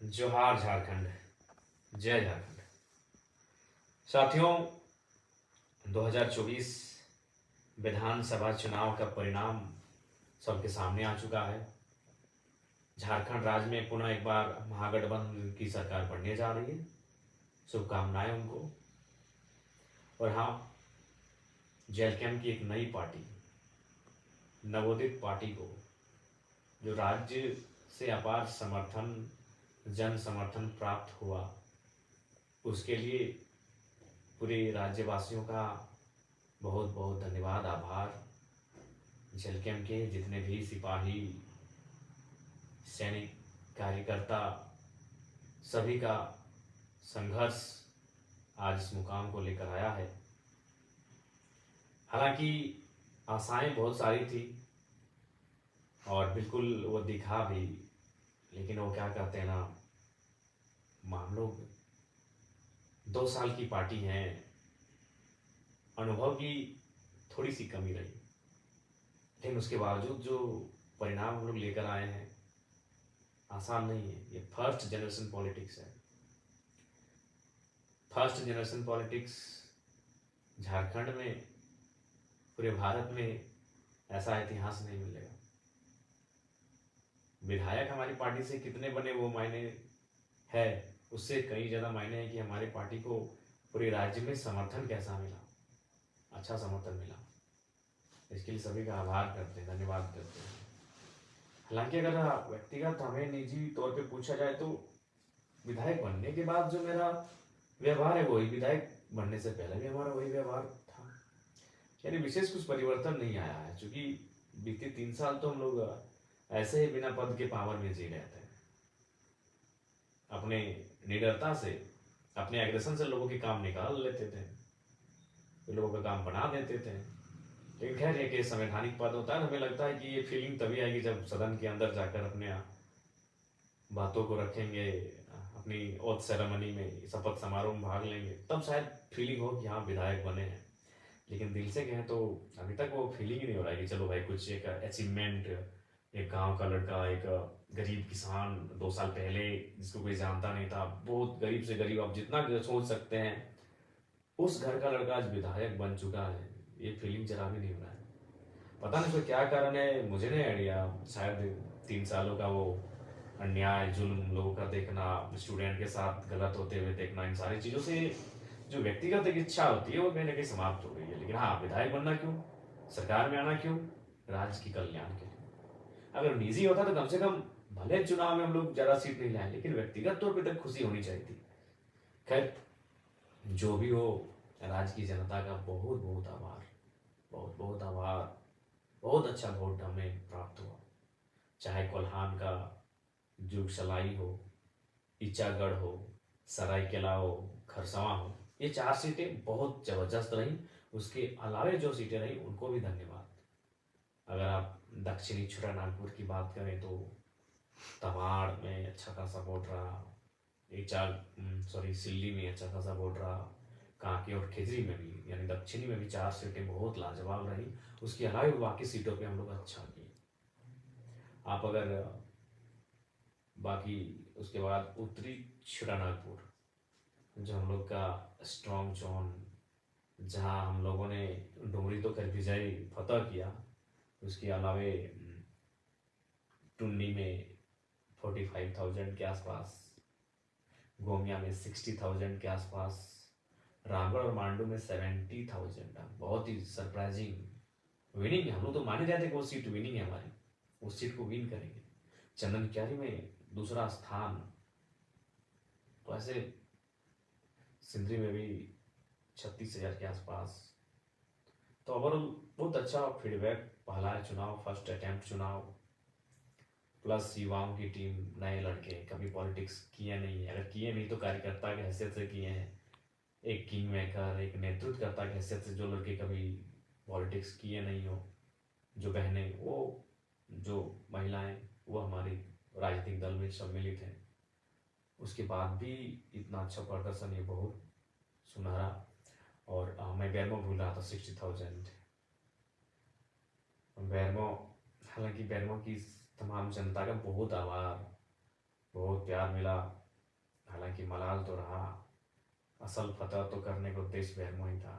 जोहार झारखंड, जय झारखंड। साथियों, 2024 विधानसभा चुनाव का परिणाम सबके सामने आ चुका है। झारखंड राज्य में पुनः एक बार महागठबंधन की सरकार बनने जा रही है। शुभकामनाएं उनको। और हाँ, जेलकैम की एक नई पार्टी, नवोदित पार्टी को, जो राज्य से अपार समर्थन, जन समर्थन प्राप्त हुआ, उसके लिए पूरे राज्यवासियों का बहुत बहुत धन्यवाद, आभार। जेलकैम के जितने भी सिपाही, सैनिक, कार्यकर्ता, सभी का संघर्ष आज इस मुकाम को लेकर आया है। हालांकि आशाएं बहुत सारी थी और बिल्कुल वो दिखा भी, लेकिन वो क्या कहते हैं ना, हम लोग 2 साल की पार्टी हैं, अनुभव की थोड़ी सी कमी रही, लेकिन उसके बावजूद जो परिणाम हम लोग लेकर आए हैं आसान नहीं है। ये फर्स्ट जनरेशन पॉलिटिक्स है। फर्स्ट जनरेशन पॉलिटिक्स झारखंड में, पूरे भारत में ऐसा इतिहास नहीं मिलेगा। विधायक हमारी पार्टी से कितने बने वो मायने है, उससे कई ज़्यादा मायने हैं कि हमारी पार्टी को पूरे राज्य में समर्थन कैसा मिला, अच्छा समर्थन मिला। इसके लिए सभी का आभार करते हैं, धन्यवाद करते हैं। हालांकि अगर व्यक्तिगत हमें निजी तौर पे पूछा जाए तो विधायक बनने के बाद जो मेरा व्यवहार है वही विधायक बनने से पहले भी हमारा वही व्यवहार था। यानी विशेष कुछ परिवर्तन नहीं आया है, क्योंकि बीते 3 साल तो हम लोग ऐसे ही बिना पद के पावर में जी रहे थे। अपने निडरता से, अपने एग्रेशन से लोगों के काम निकाल लेते थे, लोगों का काम बना देते थे। लेकिन खैर, एक संवैधानिक पद होता है, हमें लगता है कि ये फीलिंग तभी आएगी जब सदन के अंदर जाकर अपने बातों को रखेंगे, अपनी ओथ सेरेमनी में, शपथ समारोह में भाग लेंगे, तब शायद फीलिंग हो कि हाँ विधायक बने हैं। लेकिन दिल से कहें तो अभी तक वो फीलिंग ही नहीं हो रहा है कि चलो भाई कुछ एक अचीवमेंट, एक गांव का लड़का, एक गरीब किसान 2 साल पहले जिसको कोई जानता नहीं था, बहुत गरीब से गरीब, आप जितना सोच सकते हैं, उस घर का लड़का आज विधायक बन चुका है। ये फीलिंग जरा भी नहीं हो रहा है। पता नहीं कोई क्या कारण है, मुझे नहीं आइडिया। शायद 3 सालों का वो अन्याय, जुल्म लोगों का देखना, स्टूडेंट के साथ गलत होते हुए देखना, इन सारी चीज़ों से जो व्यक्तिगत एक इच्छा होती है वो कहीं ना कहीं समाप्त हो गई है। लेकिन हाँ, विधायक बनना क्यों, सरकार में आना क्यों, राज्य की कल्याण के लिए। अगर निजी होता तो कम से कम, भले चुनाव में हम लोग ज़्यादा सीट नहीं लाए, लेकिन व्यक्तिगत तौर पर तक खुशी होनी चाहिए थी। खैर, जो भी हो, राज्य की जनता का बहुत बहुत आभार, बहुत बहुत आभार। बहुत अच्छा वोट हमें प्राप्त हुआ। चाहे कोल्हान का जुगसलाई हो, ईचागढ़ हो, सरायकेला हो, खरसवां हो, ये 4 सीटें बहुत जबरदस्त रही। उसके अलावे जो सीटें रही उनको भी धन्यवाद। अगर आप दक्षिणी छोटानागपुर की बात करें तो तवाड़ में अच्छा खासा वोट रहा, सिल्ली में अच्छा खासा वोट रहा, कांके और खिजरी में भी, यानी दक्षिणी में भी 4 सीटें बहुत लाजवाब रही। उसके अलावा बाकी सीटों पे हम लोग अच्छा किए। आप अगर बाकी उसके बाद उत्तरी छोटानागपुर, जो हम लोग का स्ट्रॉन्ग जोन, जहाँ हम लोगों ने डुमरी तो कर विजय फतह किया, उसके अलावे टुंडी में 45,000 के आसपास, गोमिया में 60,000 के आसपास, रामगढ़ और मांडू में 70,000। बहुत ही सरप्राइजिंग विनिंग है। हम लोग तो माने जाते कि वो सीट विनिंग है हमारी, उस सीट को विन करेंगे। चंदन क्यारी में दूसरा स्थान, तो ऐसे सिंदरी में भी 36,000 के आसपास। तो ओवरऑल बहुत अच्छा फीडबैक। पहला चुनाव, फर्स्ट अटेम्प्ट चुनाव, प्लस युवाओं की टीम, नए लड़के, कभी पॉलिटिक्स किए नहीं, अगर किए नहीं तो कार्यकर्ता की हैसियत से किए हैं। एक किंग मेकर, एक नेतृत्वकर्ता की हैसियत से, जो लड़के कभी पॉलिटिक्स किए नहीं हो, जो बहनें, वो जो महिलाएं, वो हमारी राजनीतिक दल में सम्मिलित हैं, उसके बाद भी इतना अच्छा प्रदर्शन, ये बहुत सुनहरा। और मैं बैरमो भूल रहा था, 60,000 बैरमो। हालांकि बैरमो की तमाम जनता का बहुत आभार। बहुत प्यार मिला। हालांकि मलाल तो रहा, असल फतह तो करने का उद्देश्य बहरमो ही था।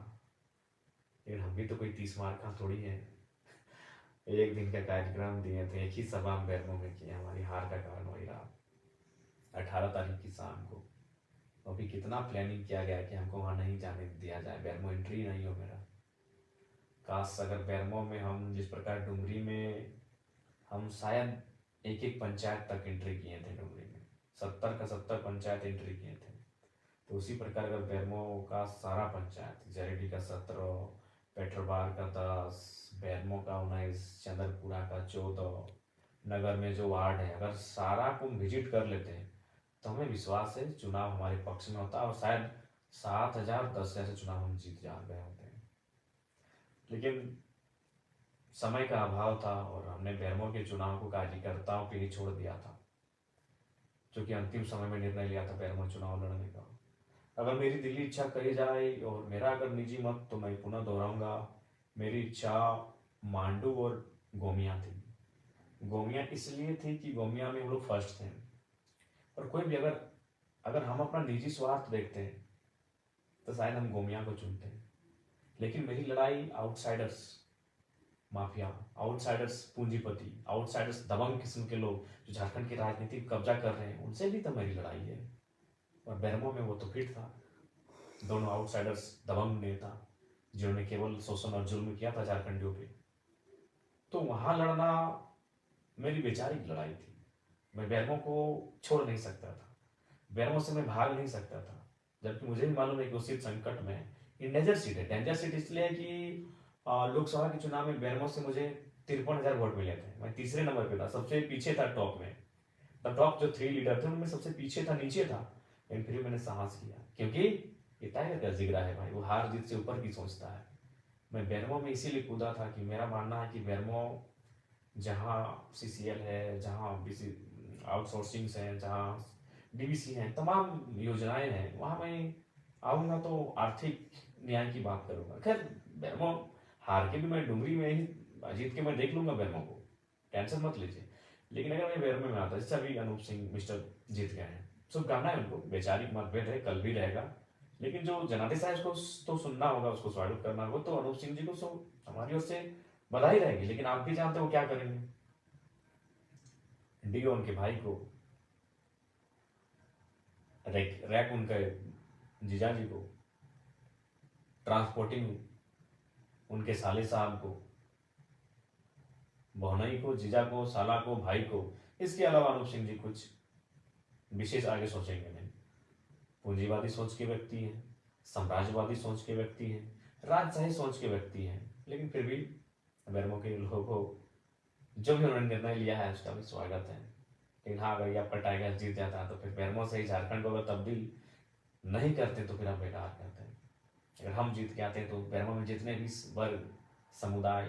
लेकिन हम भी तो कोई 30 मार का थोड़ी है। एक दिन का कार्यक्रम दिए थे, एक ही सभा हम बहरमो में किए, हमारी हार का कारण वही रहा। 18 तारीख की शाम को अभी कितना प्लानिंग किया गया कि हमको वहाँ नहीं जाने दिया जाए, बैरमो एंट्री नहीं हो मेरा। काश अगर बैरमो में हम जिस प्रकार डुमरी में हम शायद एक एक पंचायत तक एंट्री किए थे, डुमरी में 70 का 70 पंचायत एंट्री किए थे, तो उसी प्रकार अगर बैरमो का सारा पंचायत, जरेडी का 17, पेट्रोबार का 10, बैरमो का 19, चंद्रपुरा का 14, नगर में जो वार्ड है अगर सारा को विजिट कर लेते हैं तो हमें विश्वास है चुनाव हमारे पक्ष में होता और शायद 7,000 10,000 से चुनाव हम जीत जा गए होते हैं। लेकिन समय का अभाव था और हमने बैरमो के चुनाव को कार्यकर्ताओं पे ही छोड़ दिया था, जो कि अंतिम समय में निर्णय लिया था बैरमो चुनाव लड़ने का। अगर मेरी दिली इच्छा कही जाए और मेरा अगर निजी मत तो मैं पुनः दोहराऊंगा, मेरी इच्छा मांडू और गोमिया थी। गोमिया इसलिए थी कि गोमिया में हम लोग फर्स्ट थे, और कोई भी अगर अगर हम अपना निजी स्वार्थ देखते हैं तो शायद हम गोमिया को चुनते हैं। लेकिन मेरी लड़ाई आउटसाइडर्स, माफिया, आउटसाइडर्स पूंजीपति, आउटसाइडर्स दबंग किस्म के लोग जो झारखंड की राजनीति पर कब्जा कर रहे हैं, उनसे भी तो मेरी लड़ाई है। और बैरमो में वो तो फिट था, दोनों आउटसाइडर्स दबंग नेता जिन्होंने केवल शोषण और जुल्म किया था झारखंडियों पे, तो वहां लड़ना मेरी वैचारिक लड़ाई थी। मैं बैरमो को छोड़ नहीं सकता था, बैरमो से मैं भाग नहीं सकता था, जबकि मुझे भी मालूम है कि उसी संकट में ये डेंजर सीट है। डेंजर सीट इसलिए है कि लोकसभा के चुनाव में बैरमो से मुझे 53,000 वोट मिले थे। मैं तीसरे नंबर पे था, सबसे पीछे था टॉप में। द टॉप जो 3 लीडर थे उनमें सबसे पीछे था, नीचे था। लेकिन फिर मैंने साहस किया, क्योंकि ये टाइगर का जिगरा है भाई, वो हार जीत से ऊपर की सोचता है। मैं बैरमो में इसीलिए कूदा था कि मेरा मानना है कि बैरमो जहाँ सीसीएल है, जहाँ बीसी आउटसोर्सिंग है, जहाँ डीबीसी है, तमाम योजनाएं हैं, वहाँ मैं आऊँगा तो आर्थिक न्याय की बात करूँगा। खैर बैरमो हार के भी मैं डुमरी में ही जीत के मैं देख लूंगा बैरमो को, टेंशन मत लीजिए। लेकिन अगर मैं बैरमो में आता, जैसे अभी अनूप सिंह मिस्टर जीत गए हैं, शुभकामना है उनको, वैचारिक मतभेद है, कल भी रहेगा, लेकिन जो जनादेश है उसको तो सुनना होगा, उसको स्वागत करना होगा। तो अनूप सिंह जी को हमारी ओर से बधाई रहेगी। लेकिन आप भी जानते हो क्या करेंगे, डीओ उनके भाई को, रैक उनके जीजा जी को, ट्रांसपोर्टिंग उनके साले साहब को, बहुनई को, जीजा को, साला को, भाई को। इसके अलावा अनूप सिंह जी कुछ विशेष आगे सोचेंगे नहीं। पूंजीवादी सोच के व्यक्ति हैं, साम्राज्यवादी सोच के व्यक्ति हैं, राजशाही सोच के व्यक्ति हैं, लेकिन फिर भी बैरमो के लोगों को जो भी उन्होंने निर्णय लिया है उसका भी स्वागत है। लेकिन हाँ, अगर ये आपका टाइगर जीत जाता है तो फिर बैरमो से ही झारखंड को अगर तब्दील नहीं करते तो फिर हम बेकार करते हैं। अगर हम जीत के आते हैं तो बैरमो में जितने भी वर्ग समुदाय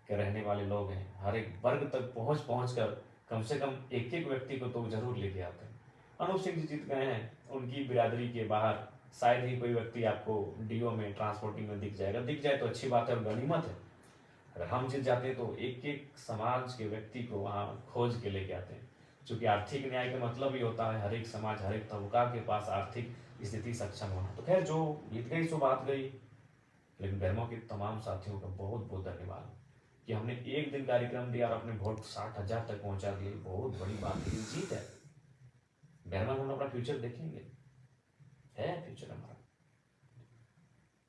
के रहने वाले लोग हैं, हर एक वर्ग तक पहुंच पहुंच कर कम से कम एक एक व्यक्ति को तो जरूर लेके आते हैं। अनूप सिंह जी जीत गए हैं, उनकी बिरादरी के बाहर शायद ही कोई व्यक्ति आपको डीओ में, ट्रांसपोर्टिंग में दिख जाएगा। दिख जाए तो अच्छी बात है और गनीमत है। अगर हम जीत जाते हैं तो एक एक समाज के व्यक्ति को वहाँ खोज के लेके आते हैं, क्योंकि आर्थिक न्याय का मतलब ही होता है हर एक समाज, हर एक तबका के पास आर्थिक स्थिति सक्षम होना। तो खैर जो बीत गई सो बात गई। लेकिन बैरमो के तमाम साथियों का बहुत बहुत धन्यवाद कि हमने एक दिन कार्यक्रम दिया और अपने वोट 60,000 तक पहुंचा दिए। बहुत बड़ी बात है, जीत है। बैरमो में हम अपना फ्यूचर देखेंगे, है फ्यूचर हमारा।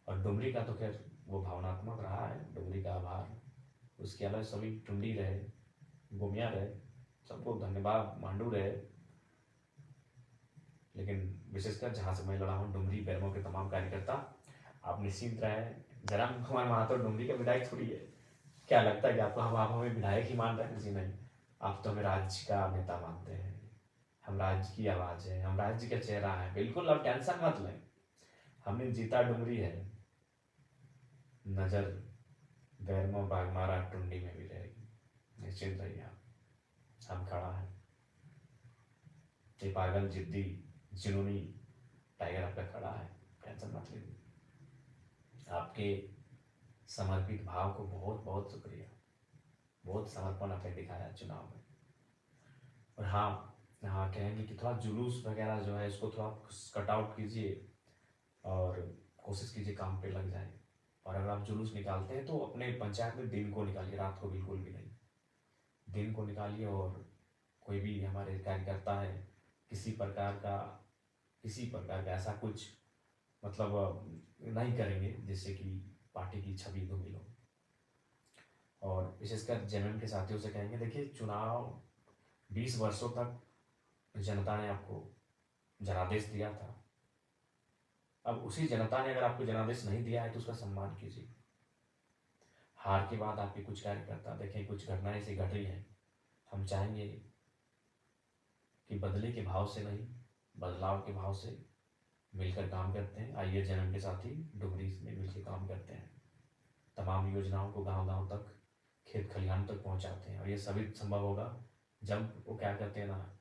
और डुमरी का तो खैर वो भावनात्मक रहा है, डुमरी का आभार। उसके अलावा सभी टुंडी रहे, गोमिया रहे, सबको धन्यवाद, मांडू रहे। लेकिन विशेषकर जहाँ से मैं लड़ा हूँ, डुमरी बैरमो के तमाम कार्यकर्ता, आप निश्चिंत रहे। जयराम कुमार महातो डुमरी का विधायक थोड़ी है। क्या लगता है कि आपको आप हमें विधायक ही मान रहे हैं? जी नहीं, आप तो हमें राज्य का नेता मानते हैं। हम राज्य की आवाज है, हम राज्य का चेहरा है। बिल्कुल आप टेंशन मत लें, हमने जीता डुमरी है, नजर बैरमो, बागमारा, टुंडी में भी रहेगी। निश्चिंत रहिए आप, हम खड़ा है। ये पागल जिद्दी जुनूनी टाइगर आपका खड़ा है, टेंशन मत लीजिए। आपके समर्पित भाव को बहुत बहुत शुक्रिया, बहुत समर्पण आपने दिखाया चुनाव में। और हाँ, हाँ, कहेंगे कि थोड़ा जुलूस वगैरह जो है इसको थोड़ा कट आउट कीजिए और कोशिश कीजिए काम पे लग जाए। और अगर आप जुलूस निकालते हैं तो अपने पंचायत में दिन को निकालिए, रात को बिल्कुल भी नहीं। दिन को निकालिए और कोई भी हमारे कार्यकर्ता है, किसी प्रकार का ऐसा कुछ मतलब नहीं करेंगे जिससे कि पार्टी की छवि धूमिल हो। और विशेषकर जेएमएम के साथियों से कहेंगे, देखिए चुनाव 20 वर्षों तक जनता ने आपको जनादेश दिया था। अब उसी जनता ने अगर आपको जनादेश नहीं दिया है तो उसका सम्मान कीजिए। हार के बाद आपके कुछ कार्यकर्ता देखें, कुछ घटनाएं ऐसी घट रही हैं, हम चाहेंगे कि बदले के भाव से नहीं, बदलाव के भाव से मिलकर काम करते हैं। आइए जन्म के साथ ही डुमरी में मिलकर काम करते हैं, तमाम योजनाओं को गांव गांव तक, खेत खलिहान तक पहुंचाते हैं। और ये सभी संभव होगा जब वो क्या करते हैं ना,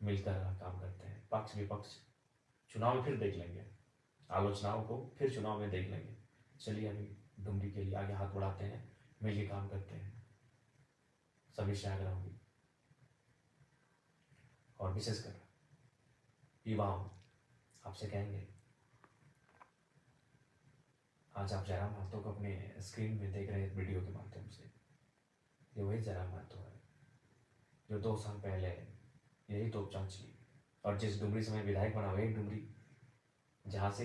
मिलकर काम करते हैं। पक्ष विपक्ष चुनाव में फिर देख लेंगे, आलोचनाओं को फिर चुनाव में देख लेंगे। चलिए अभी डुमरी के लिए आगे हाथ बढ़ाते हैं, मिलकर काम करते हैं। सभी से आग्रह होगी और विशेषकर युवाओं आपसे कहेंगे, आज आप जयराम महतो को अपने स्क्रीन में देख रहे हैं वीडियो के माध्यम से। ये वही जयराम महतो है जो 2 साल पहले यही तोप चांची और जिस डुमरी से मैं विधायक बना, वही डुमरी जहाँ से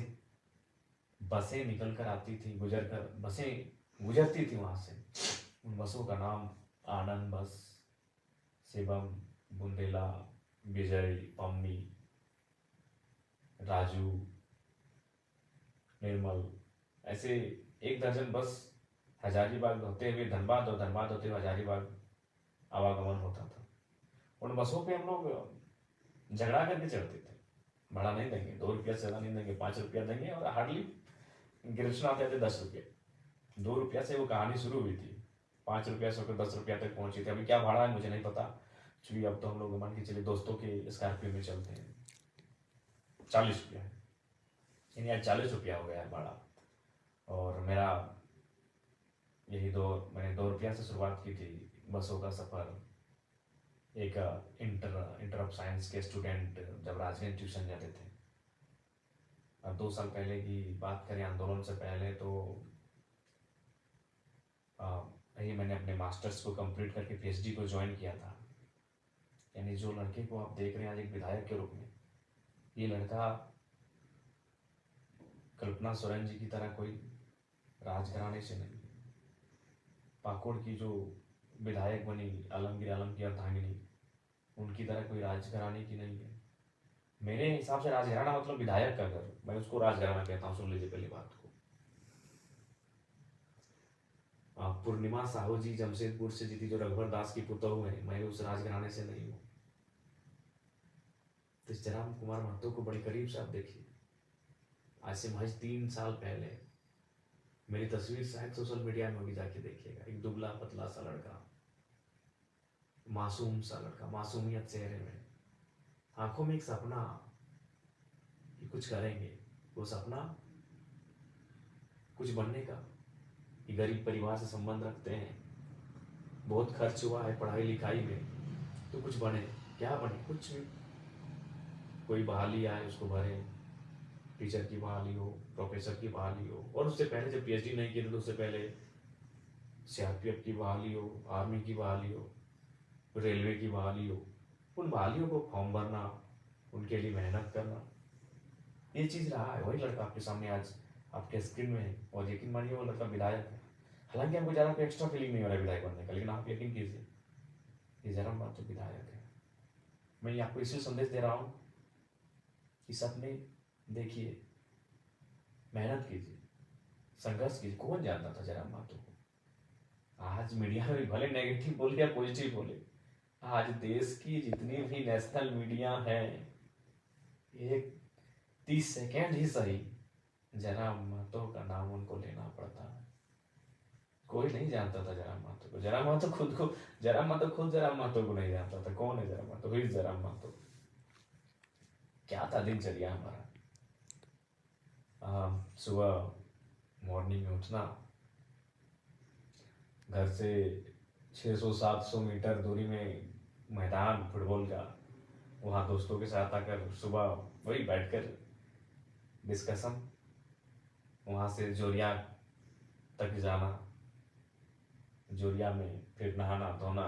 बसें निकल कर आती थी, बसें गुजरती थी वहाँ से। उन बसों का नाम आनंद बस, शिवम, बुंदेला, विजय, पम्मी, राजू, निर्मल, ऐसे 1 दर्जन बस हजारीबाग होते हुए धनबाद और धनबाद होते हुए हजारीबाग आवागमन होता था। उन बसों पे हम लोग झगड़ा करके चढ़ते थे, भाड़ा नहीं देंगे, 2 रुपया से ज़्यादा नहीं देंगे, 5 रुपया देंगे। और हार्डली गिरफ्तार आते थे 10 रुपये। 2 रुपया से वो कहानी शुरू हुई थी, 5 रुपया से होकर 10 रुपया तक पहुंची थी। अभी क्या भाड़ा है मुझे नहीं पता, चूँकि अब तो हम लोग मान के चलिए दोस्तों के स्कॉर्पियो में चलते हैं। 40 रुपया है, यानी आज 40 रुपया हो गया है भाड़ा। और मेरा मैंने 2 रुपया से शुरुआत की थी बसों का सफ़र। एक इंटर ऑफ साइंस के स्टूडेंट जब राजगंज ट्यूशन जाते थे, अब 2 साल पहले की बात करें, आंदोलन से पहले, तो यही मैंने अपने मास्टर्स को कंप्लीट करके पीएचडी को ज्वाइन किया था। यानी जो लड़के को आप देख रहे हैं आज एक विधायक के रूप में, ये लड़का कल्पना सोरेन जी की तरह कोई राजघराने से नहीं, पाकुड़ की जो विधायक बनी आलमगीर आलम की अर्धांगिनी, उनकी तरह कोई राजघराने की नहीं है। मेरे हिसाब से राजघराना मतलब विधायक का घर, मैं उसको राजघराना कहता हूँ। सुन लीजिए पहली बात को। पूर्णिमा साहू जी जमशेदपुर से जीती, जो रघुवर दास की पुतोहू है, मैं उस राजघराने से नहीं हूँ। तो जयराम कुमार महतो को बड़ी करीब से आप देखिए। आज से महज 3 साल पहले मेरी तस्वीर शायद सोशल मीडिया में होगी, जाके देखिएगा। एक दुबला पतला सा लड़का, मासूम सा लड़का, मासूमियत चेहरे में, आंखों में एक सपना कि कुछ करेंगे। वो सपना कुछ बनने का, कि गरीब परिवार से संबंध रखते हैं, बहुत खर्च हुआ है पढ़ाई लिखाई में, तो कुछ बने। क्या बने? कुछ भी, कोई बहाली आए उसको भरे, टीचर की बहाली हो, प्रोफेसर की बहाली हो। और उससे पहले जब पीएचडी नहीं किए थे तो उससे पहले सीआरपीएफ की बहाली हो, आर्मी की बहाली हो, रेलवे की बहाली हो। उन बहालियों को फॉर्म भरना, उनके लिए मेहनत करना, ये चीज़ रहा है। वही लड़का आपके सामने आज आपके स्क्रीन में है, और यकीन मानिए वो लड़का विधायक है। हालांकि हमको ज़्यादा कोई एक्स्ट्रा फीलिंग नहीं हो रहा है विधायक बनने का, लेकिन आप यकीन कीजिए ये जयराम महतो विधायक है। मैं आपको इसी संदेश दे रहा हूँ कि सपने देखिए, मेहनत कीजिए, संघर्ष कीजिए। कौन जानता था जयराम महतो को? आज मीडिया में भले नेगेटिव बोले या पॉजिटिव बोले, आज देश की जितनी भी नेशनल मीडिया है, एक 30 सेकेंड ही सही जयराम महतो का नाम उनको लेना पड़ता है। कोई नहीं जानता था जयराम महतो को। जयराम महतो खुद जयराम महतो को नहीं जानता था। कौन है जयराम महतो? हुई जयराम महतो। क्या था दिनचर्या हमारा? सुबह मॉर्निंग में उठना, घर से 600-700 मीटर दूरी में मैदान फुटबॉल का, वहाँ दोस्तों के साथ आकर सुबह वही बैठकर डिस्कशन, वहाँ से जोरिया तक जाना, जोरिया में फिर नहाना धोना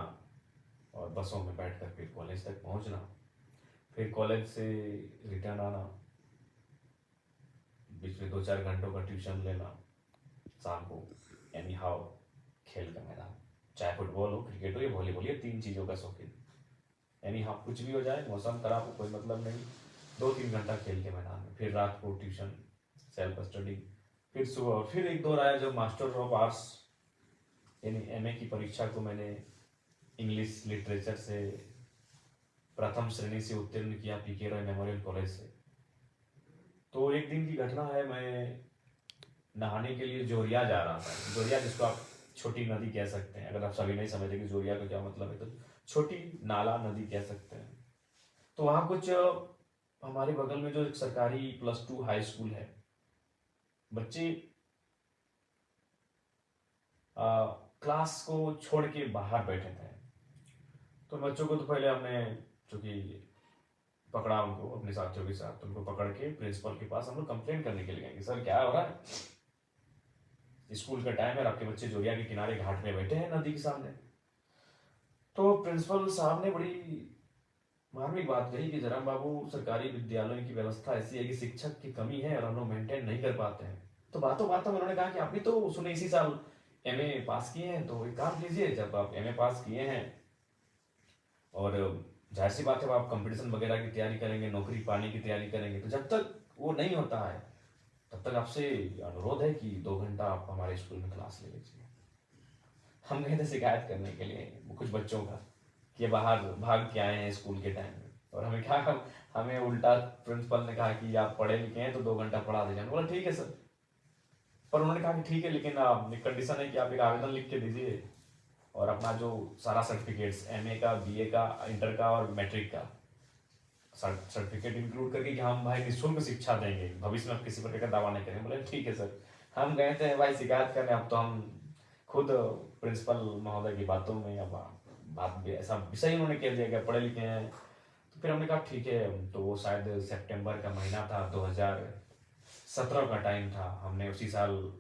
और बसों में बैठकर फिर कॉलेज तक पहुँचना, फिर कॉलेज से रिटर्न आना, बीच में 2-4 घंटों का ट्यूशन लेना, शाम को एनी हाउ खेल का मैदान, चाहे फुटबॉल हो, क्रिकेट हो या वॉलीबॉल, ये 3 चीज़ों का शौकीन। एनी हाउ कुछ भी हो जाए, मौसम खराब हो कोई मतलब नहीं, 2-3 घंटा खेल के मैदान में, फिर रात को ट्यूशन, सेल्फ स्टडी, फिर सुबह फिर एक दौर आया जब मास्टर ऑफ आर्ट्स यानी एमए की परीक्षा को मैंने इंग्लिश लिटरेचर से प्रथम श्रेणी से उत्तीर्ण किया पीके रॉय मेमोरियल कॉलेज से। तो एक दिन की घटना है, मैं नहाने के लिए जोरिया जा रहा था। जोरिया जिसको आप छोटी नदी कह सकते हैं, अगर आप सभी नहीं समझे कि जोरिया का क्या मतलब है, तो छोटी नाला नदी कह सकते हैं। तो वहाँ कुछ हमारे बगल में जो एक सरकारी +2 हाई स्कूल है, बच्चे क्लास को छोड़ के बाहर बैठे थे। तो बच्चों को तो पहले हमने चूंकि पकड़ा उनको अपने साथियों के साथ, उनको पकड़ के प्रिंसिपल के पास हम लोग कंप्लेंट करने के लिए गए कि सर क्या हो रहा है, स्कूल का टाइम है, आपके बच्चे जोरिया के किनारे घाट में बैठे हैं नदी के सामने। तो प्रिंसिपल साहब ने बड़ी मार्मिक बात कही कि जरा बाबू, सरकारी विद्यालयों की व्यवस्था ऐसी है कि शिक्षक की कमी है और हम लोग मेंटेन नहीं कर पाते हैं। तो बातों बातों में उन्होंने कहा कि आप भी तो सुने इसी साल एमए पास किए हैं, तो एक काम कीजिए, जब आप एमए पास किए हैं और जाहिर सी बात है आप कंपटीशन वगैरह की तैयारी करेंगे, नौकरी पाने की तैयारी करेंगे, तो जब तक वो नहीं होता है तब तक आपसे अनुरोध है कि 2 घंटा आप हमारे स्कूल में क्लास ले लीजिए। हम गए थे शिकायत करने के लिए कुछ बच्चों का कि बाहर भाग के आए हैं स्कूल के टाइम में, और हमें क्या, हमें उल्टा प्रिंसिपल ने कहा कि आप पढ़े लिखे हैं तो 2 घंटा पढ़ा दीजिए। बोला ठीक है सर, पर उन्होंने कहा कि ठीक है, लेकिन आप कंडीशन है कि आप एक आवेदन लिख के दीजिए और अपना जो सारा सर्टिफिकेट्स एमए का, बीए का, इंटर का और मैट्रिक का सर्टिफिकेट इंक्लूड करके कि हम भाई निःशुल्क शिक्षा देंगे, भविष्य में आप किसी प्रकार का दावा नहीं करेंगे। बोले ठीक है सर। हम गए थे भाई शिकायत करने, अब तो हम खुद प्रिंसिपल महोदय की बातों में, अब बात भी ऐसा विषय उन्होंने कह दिया कि पढ़े लिखे हैं। तो फिर हमने कहा ठीक है, तो वो शायद सितंबर का महीना था, 2017 का टाइम था। हमने उसी साल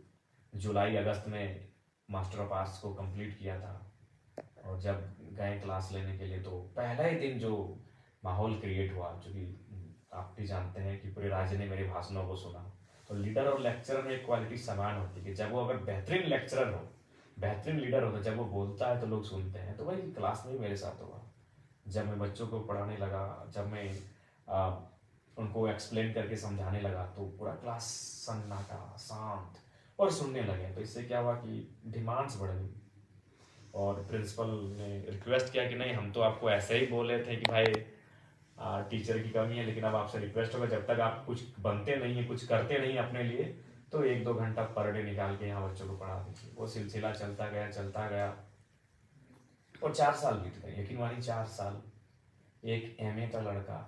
जुलाई अगस्त में मास्टर ऑफ आर्ट्स को कंप्लीट किया था। और जब गए क्लास लेने के लिए, तो पहला ही दिन जो माहौल क्रिएट हुआ, जो कि आप भी जानते हैं कि पूरे राज्य ने मेरे भाषणों को सुना। तो लीडर और लेक्चरर में एक क्वालिटी समान होती है कि जब वो अगर बेहतरीन लेक्चरर हो, बेहतरीन लीडर हो, तो जब वो बोलता है तो लोग सुनते हैं। तो वही क्लास में ही मेरे साथ हुआ। जब मैं बच्चों को पढ़ाने लगा, जब मैं उनको एक्सप्लेन करके समझाने लगा, तो पूरा क्लास सन्नाटा, शांत और सुनने लगे। तो इससे क्या हुआ कि डिमांड्स बढ़ गई और प्रिंसिपल ने रिक्वेस्ट किया कि नहीं, हम तो आपको ऐसे ही बोले थे कि भाई टीचर की कमी है, लेकिन अब आपसे रिक्वेस्ट होगा जब तक आप कुछ बनते नहीं है, कुछ करते नहीं अपने लिए, तो 1-2 घंटा पर डे निकाल के यहाँ बच्चों को पढ़ा दीजिए। वो सिलसिला चलता गया चलता गया और 4 साल बीत गए। यकीन मानिए 4 साल। एक एमए का लड़का,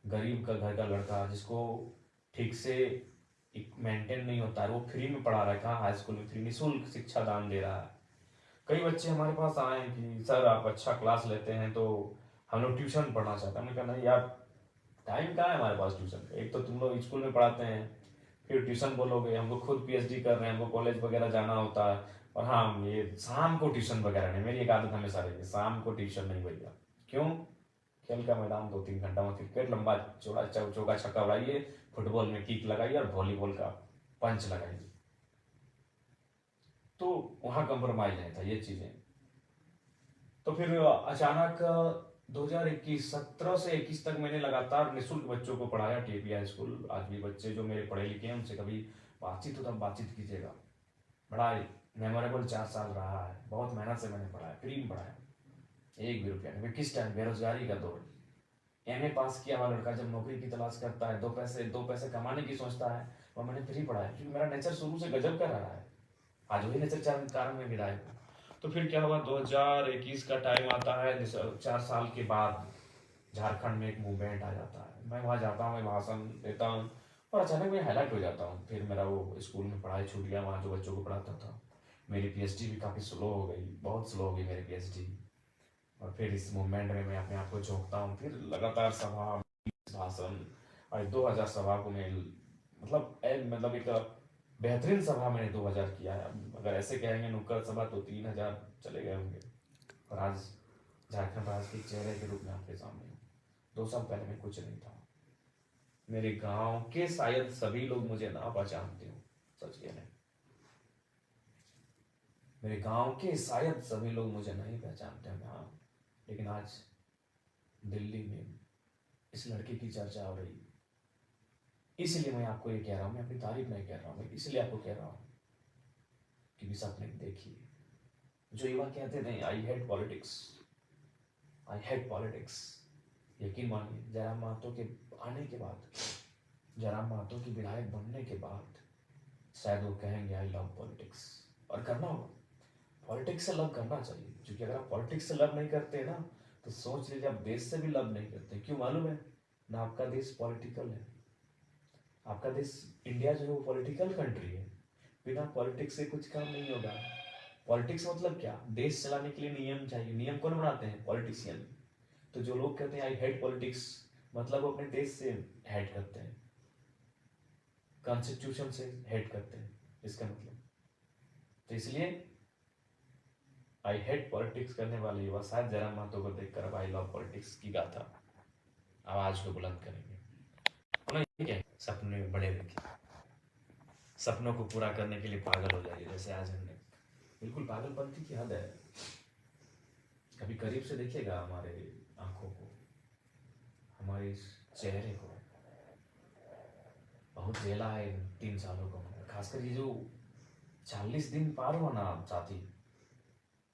गरीब का घर का लड़का, जिसको ठीक से मेंटेन नहीं होता है, वो फ्री में पढ़ा रहा है। कहाँ, हाई स्कूल में फ्री निःशुल्क शिक्षा दान दे रहा है। कई बच्चे हमारे पास आए हैं कि सर आप अच्छा क्लास लेते हैं तो हम लोग ट्यूशन पढ़ना चाहते हैं। हमने कहा नहीं यार, टाइम कहाँ है हमारे पास ट्यूशन का। एक तो तुम लोग स्कूल में पढ़ाते हैं, फिर ट्यूशन बोलोगे, हम लोग खुद पीएचडी कर रहे हैं, हमको कॉलेज वगैरह जाना होता है, और हाँ ये शाम को ट्यूशन वगैरह नहीं। मेरी एक आदत हमेशा रही है, शाम को ट्यूशन नहीं भैया। क्यों? खेल का मैदान 2-3 घंटा में क्रिकेट लंबा चौड़ा चौका छक्का उड़ाइए, फुटबॉल में किक लगाइए और वॉलीबॉल का पंच लगाइए। तो वहाँ कंप्रोमाइज नहीं था ये चीजें। तो फिर अचानक 2021 17 से 21 तक मैंने लगातार निःशुल्क बच्चों को पढ़ाया टीपी हाई स्कूल। आज भी बच्चे जो मेरे पढ़े लिखे हैं उनसे कभी बातचीत हो तो बातचीत कीजिएगा। बड़ा मेमोरेबल 4 साल रहा है। बहुत मेहनत से मैंने पढ़ाया, फ्री में पढ़ाया, 1 भी रुपया नहीं। किस टाइम बेरोजगारी का दौर, एमए पास किया हुआ लड़का जब नौकरी की तलाश करता है, 2 पैसे कमाने की सोचता है, और मैंने फ्री पढ़ाया क्योंकि मेरा नेचर शुरू से गजब का रहा है। आज वही नेचर कारण में विधायक हूँ। तो फिर क्या हुआ, 2021 का टाइम आता है, 4 साल के बाद झारखंड में एक मूवमेंट आ जाता है। मैं वहाँ जाता हूँ, मैं भाषण देता हूँ और अचानक मैं हाईलाइट हो जाता हूँ। फिर मेरा वो स्कूल में पढ़ाई छूट गया, वहाँ जो बच्चों को पढ़ाता था। मेरी पीएचडी भी काफ़ी स्लो हो गई, बहुत स्लो हो गई मेरी पीएचडी। और फिर इस मूवमेंट में मैं अपने आप को झोंकता हूँ, फिर लगातार सभा, भाषण, और 2000 सभा को मैं मतलब एक बेहतरीन सभा मैंने 2000 किया है। अगर ऐसे कहेंगे नुक्कड़ सभा तो 3000 चले गए होंगे। और आज झारखंड राज्य के चेहरे के रूप में आपके सामने हूँ। 2 साल पहले मैं कुछ नहीं था। मेरे गांव के शायद सभी लोग मुझे ना पहचानते हो, सच कह रहे, मेरे गांव के शायद सभी लोग मुझे नहीं पहचानते हैं। हाँ, लेकिन आज दिल्ली में इस लड़के की चर्चा हो रही, इसलिए मैं आपको ये कह रहा हूँ, मैं अपनी तारीफ नहीं कह रहा हूँ, मैं इसलिए आपको कह रहा हूँ कि भी सपने देखिए। जो युवा कहते थे I hate politics, I hate politics, यकीन मानिए जयराम महतो के आने के बाद, जयराम महतो की विधायक बनने के बाद शायद वो कहेंगे आई लव पॉलिटिक्स। और करना होगा, पॉलिटिक्स से लव करना चाहिए, क्योंकि अगर आप पॉलिटिक्स से लव नहीं करते ना, तो सोच लीजिए आप देश से भी लव नहीं करते। क्यों मालूम है ना, आपका देश पॉलिटिकल है। आपका देश इंडिया जो है वो पॉलिटिकल कंट्री है। बिना पॉलिटिक्स से कुछ काम नहीं होगा। पॉलिटिक्स मतलब क्या, देश चलाने के लिए नियम चाहिए। नियम कौन बनाते हैं, पॉलिटिशियन। तो जो लोग कहते हैं आई हेट पॉलिटिक्स, मतलब वो अपने देश से हेट करते हैं, कॉन्स्टिट्यूशन से हेट करते हैं, इसका मतलब। तो इसलिए आई हेट पॉलिटिक्स करने वाले युवा शायद जयराम महतो को देखकर अब आई लव पॉलिटिक्स की गाथा आवाज को बुलंद करेंगे। ठीक है, सपने बड़े रखिए, सपनों को पूरा करने के लिए पागल हो जाइए, जैसे आज हमने। बिल्कुल पागलपंथी की हद है। कभी करीब से देखिएगा हमारे आंखों को, हमारे इस चेहरे को। बहुत झेला है इन 3 सालों को, खासकर ये जो 40 दिन पार हुआ ना साथी,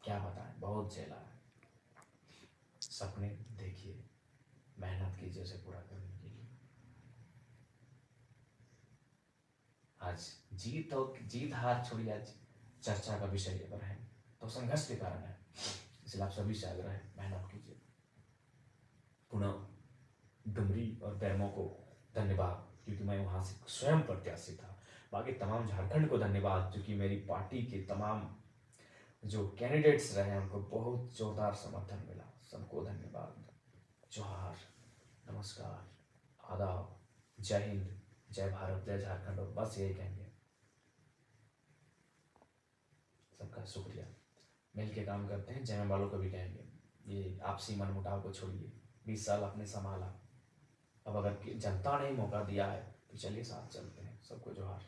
क्या बताएं, बहुत झेला है। सपने देखिए, मेहनत कीजिए उसे पूरा करने के लिए। आज जीत हार छोड़िए, आज चर्चा का विषय अगर है तो संघर्ष के कारण है। इसलिए आप सभी से आग्रह है, मेहनत कीजिए। पुनः डुमरी और बैरमो को धन्यवाद, क्योंकि मैं वहां से स्वयं प्रत्याशी था। बाकी तमाम झारखंड को धन्यवाद, क्योंकि मेरी पार्टी के तमाम जो कैंडिडेट्स रहे उनको बहुत जोरदार समर्थन मिला। सबको धन्यवाद। जोहार, नमस्कार, आदाब, जय हिंद, जय भारत, जय झारखंड। और बस यही कहेंगे, सबका शुक्रिया। मिल के काम करते हैं, जय वालों को भी कहेंगे, ये आपसी मनमुटाव को छोड़िए। 20 साल आपने संभाला, अब अगर जनता ने मौका दिया है तो चलिए साथ चलते हैं। सबको जोहार।